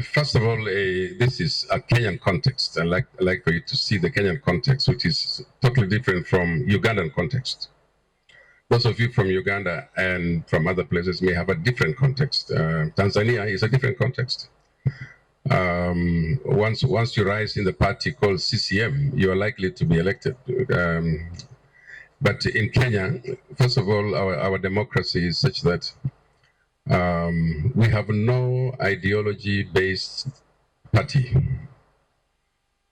First of all, this is a Kenyan context. I like for you to see the Kenyan context, which is totally different from Ugandan context. Those of you from Uganda and from other places may have a different context. Tanzania is a different context. Once you rise in the party called CCM, you are likely to be elected. But in Kenya, first of all, our democracy is such that we have no ideology-based party.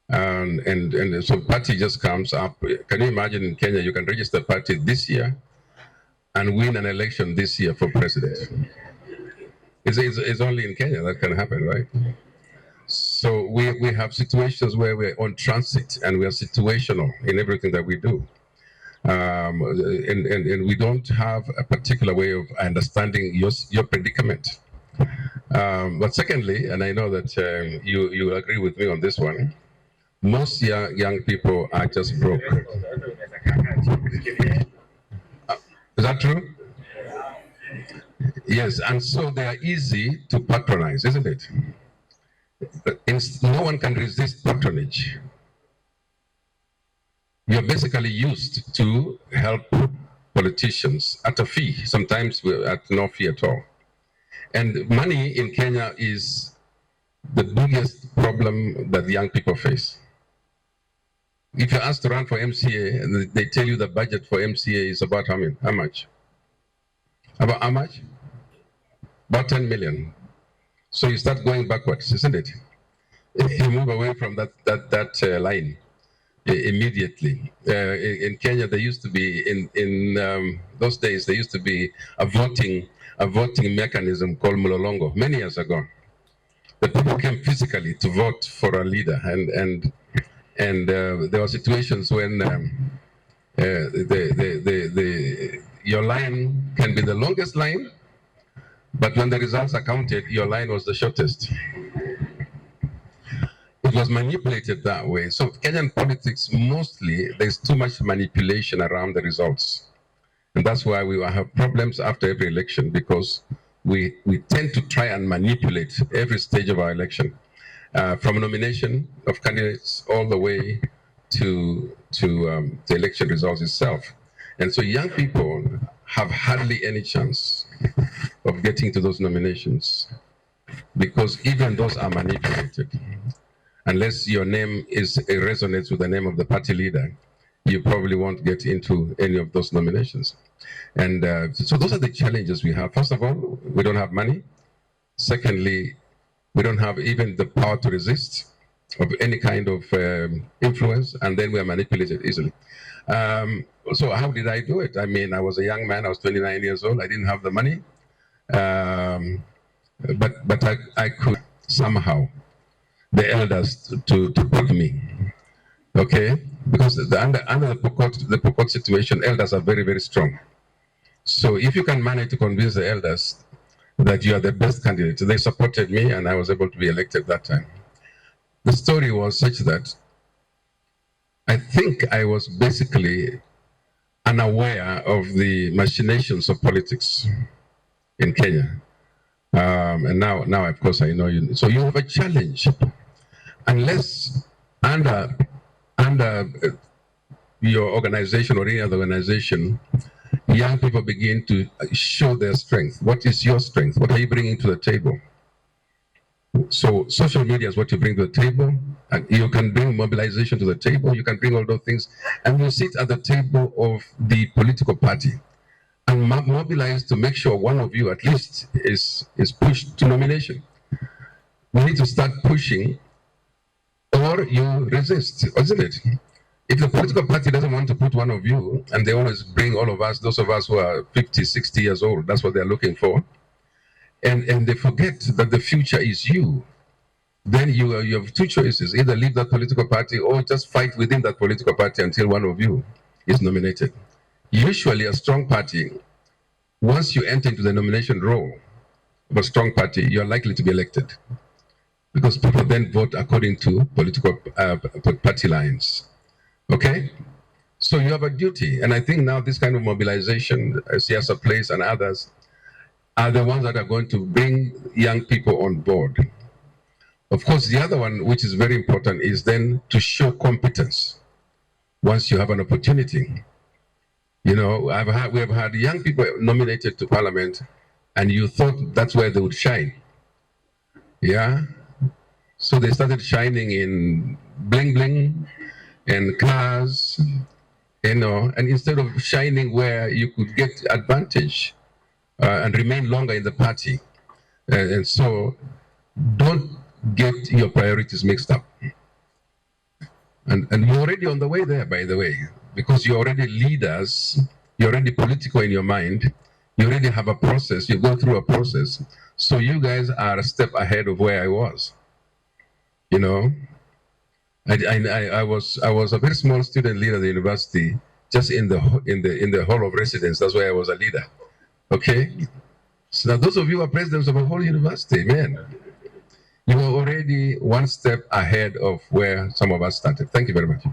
And so party just comes up. Can you imagine in Kenya, you can register party this year and win an election this year for president? It's only in Kenya that can happen, right? So we have situations where we're on transit and we are situational in everything that we do. And we don't have a particular way of understanding your predicament. But secondly, and I know that you agree with me on this one, most young people are just broke. Is that true? Yes, and so they are easy to patronize, isn't it? No one can resist patronage. You're basically used to help politicians at a fee, sometimes at no fee at all. And money in Kenya is the biggest problem that the young people face. If you're asked to run for MCA, they tell you the budget for MCA is about how much? About how much? About 10 million. So you start going backwards, isn't it? You move away from that line immediately. In Kenya, there used to be in those days there used to be a voting mechanism called Mulolongo many years ago. The people came physically to vote for a leader, and there were situations when your line can be the longest line, but when the results are counted, your line was the shortest. It was manipulated that way. So Kenyan politics, mostly, there's too much manipulation around the results. And that's why we have problems after every election, because we tend to try and manipulate every stage of our election, from nomination of candidates all the way to the election results itself. And so young people have hardly any chance of getting to those nominations, because even those are manipulated. Unless your name resonates with the name of the party leader, you probably won't get into any of those nominations. And so those are the challenges we have. First of all, we don't have money. Secondly, we don't have even the power to resist of any kind of influence, and then we are manipulated easily. So how did I do it? I mean, I was a young man. I was 29 years old. I didn't have the money, but I could somehow the elders to put me, okay? Because under the Pokot situation, elders are very, very strong. So if you can manage to convince the elders that you are the best candidate, they supported me and I was able to be elected that time. The story was such that I think I was basically unaware of the machinations of politics in Kenya. And now, of course, I know you. So you have a challenge. Unless under your organization or any other organization, young people begin to show their strength. What is your strength? What are you bringing to the table? So social media is what you bring to the table. And you can bring mobilization to the table. You can bring all those things. And you sit at the table of the political party and mobilize to make sure one of you at least is pushed to nomination. We need to start pushing, or you resist, isn't it? If the political party doesn't want to put one of you, and they always bring all of us, those of us who are 50, 60 years old, that's what they're looking for, and they forget that the future is you, then you have two choices: either leave that political party or just fight within that political party until one of you is nominated. Usually a strong party, once you enter into the nomination role of a strong party, you're likely to be elected, because people then vote according to political party lines. Okay? So you have a duty. And I think now this kind of mobilization, Siasa Place and others, are the ones that are going to bring young people on board. Of course, the other one, which is very important, is then to show competence once you have an opportunity. You know, we have had young people nominated to parliament, and you thought that's where they would shine. Yeah. So they started shining in bling bling and cars, you know, and instead of shining where you could get advantage and remain longer in the party. And so don't get your priorities mixed up. And you're already on the way there, by the way, because you're already leaders, you're already political in your mind, you already have a process, you go through a process. So you guys are a step ahead of where I was. You know, I was a very small student leader at the university, just in the hall of residence. That's why I was a leader. Okay. So now those of you who are presidents of a whole university, man, you are already one step ahead of where some of us started. Thank you very much.